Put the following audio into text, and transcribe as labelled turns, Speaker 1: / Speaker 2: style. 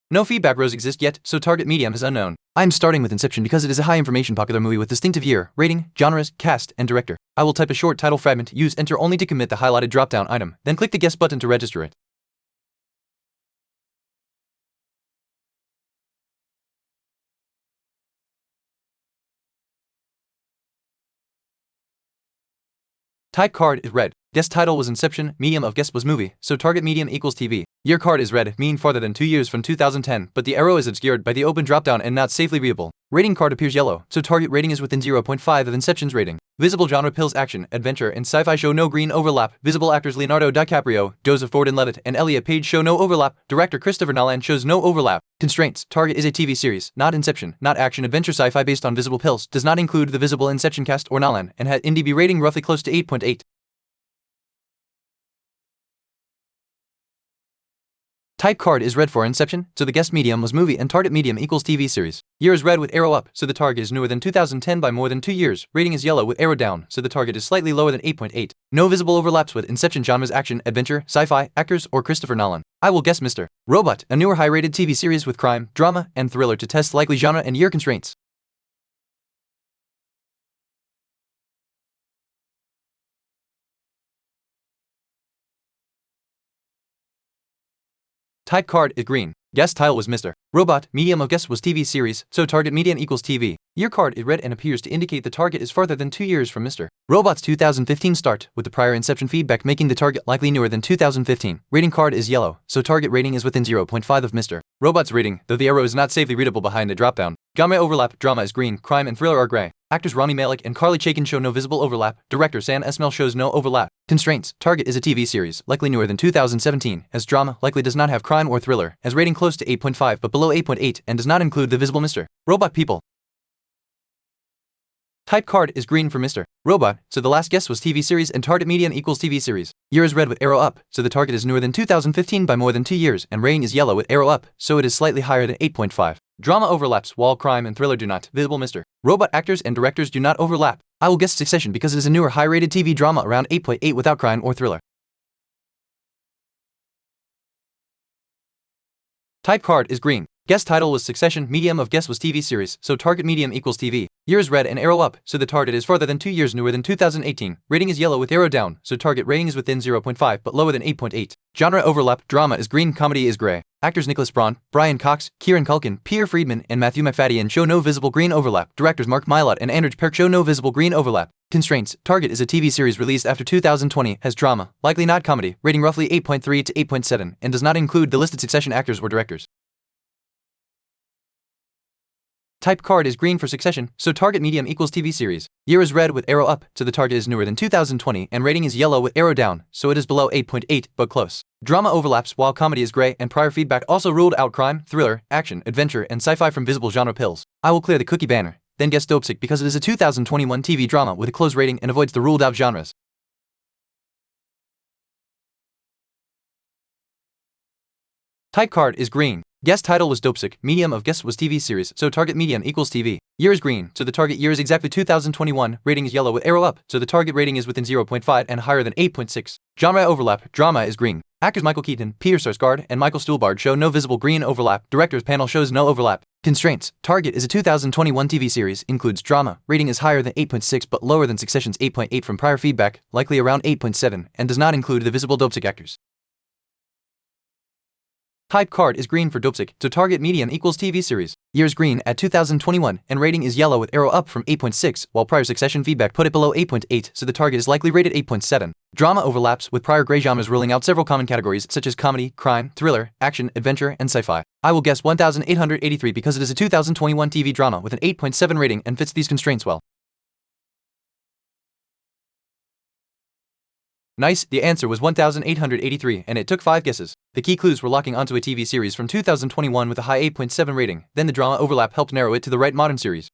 Speaker 1: No feedback rows exist yet, so target medium is unknown. I'm starting with Inception because it is a high-information popular movie with distinctive year, rating, genres, cast, and director. I will type a short title fragment, use Enter only to commit the highlighted drop-down item, then click the Guess button to register it. Type card is red. Guess title was Inception, medium of guess was movie, so target medium equals TV. Year card is red, meaning farther than 2 years from 2010, but the arrow is obscured by the open dropdown and not safely readable. Rating card appears yellow, so target rating is within 0.5 of Inception's rating. Visible genre pills action, adventure, and sci-fi show no green overlap. Visible actors Leonardo DiCaprio, Joseph Gordon-Levitt, and Elliot Page show no overlap. Director Christopher Nolan shows no overlap. Constraints: target is a TV series, not Inception, not action adventure sci-fi based on visible pills, does not include the visible Inception cast or Nolan, and had IMDb rating roughly close to 8.8. Type card is red for Inception, so the guess medium was movie and target medium equals TV series. Year is red with arrow up, so the target is newer than 2010 by more than 2 years. Rating is yellow with arrow down, so the target is slightly lower than 8.8. No visible overlaps with Inception genres action, adventure, sci-fi, actors, or Christopher Nolan. I will guess Mr. Robot, a newer high-rated TV series with crime, drama, and thriller to test likely genre and year constraints. Type card is green. Guess title was Mr. Robot, medium of guess was TV series, so target median equals TV. Year card is red and appears to indicate the target is farther than 2 years from Mr. Robot's 2015 start, with the prior Inception feedback making the target likely newer than 2015. Rating card is yellow, so target rating is within 0.5 of Mr. Robot's rating, though the arrow is not safely readable behind the dropdown. Genre overlap, drama is green, crime and thriller are gray. Actors Rami Malek and Carly Chaikin show no visible overlap. Director Sam Esmail shows no overlap. Constraints: target is a TV series, likely newer than 2017, as drama likely does not have crime or thriller, as rating close to 8.5 but below 8.8, and does not include the visible Mr. Robot people. Type card is green for Mr. Robot, so the last guess was TV series and target median equals TV series. Year is red with arrow up, so the target is newer than 2015 by more than 2 years, and rating is yellow with arrow up, so it is slightly higher than 8.5. Drama overlaps, while crime and thriller do not. Visible Mr. Robot actors and directors do not overlap. I will guess Succession because it is a newer high-rated TV drama around 8.8 without crime or thriller. Type card is green. Guess title was Succession, medium of guess was TV series, so target medium equals TV. Year is red and arrow up, so the target is farther than 2 years newer than 2018. Rating is yellow with arrow down, so target rating is within 0.5 but lower than 8.8. Genre overlap, drama is green, comedy is gray. Actors Nicholas Braun, Brian Cox, Kieran Culkin, Pierre Friedman, and Matthew McFadden show no visible green overlap. Directors Mark Mylod and Andrej Perk show no visible green overlap. Constraints: target is a TV series released after 2020, has drama, likely not comedy, rating roughly 8.3 to 8.7, and does not include the listed Succession actors or directors. Type card is green for Succession, so target medium equals TV series. Year is red with arrow up, so the target is newer than 2020, and rating is yellow with arrow down, so it is below 8.8, but close. Drama overlaps, while comedy is gray, and prior feedback also ruled out crime, thriller, action, adventure, and sci-fi from visible genre pills. I will clear the cookie banner, then guess Dopesick because it is a 2021 TV drama with a close rating and avoids the ruled out genres. Type card is green. Guess title was Dopesick, medium of guess was TV series, so target medium equals TV. Year is green, so the target year is exactly 2021, rating is yellow with arrow up, so the target rating is within 0.5 and higher than 8.6. Genre overlap, drama is green. Actors Michael Keaton, Peter Sarsgaard, and Michael Stuhlbarg show no visible green overlap. Directors panel shows no overlap. Constraints: target is a 2021 TV series, includes drama, rating is higher than 8.6 but lower than Succession's 8.8 from prior feedback, likely around 8.7, and does not include the visible Dopesick actors. Type card is green for Dopesick, so target medium equals TV series. Year is green at 2021, and rating is yellow with arrow up from 8.6, while prior Succession feedback put it below 8.8, so the target is likely rated 8.7. Drama overlaps, with prior gray genres ruling out several common categories such as comedy, crime, thriller, action, adventure, and sci-fi. I will guess 1883 because it is a 2021 TV drama with an 8.7 rating and fits these constraints well. Nice, the answer was 1883, and it took 5 guesses. The key clues were locking onto a TV series from 2021 with a high 8.7 rating, then the drama overlap helped narrow it to the right modern series.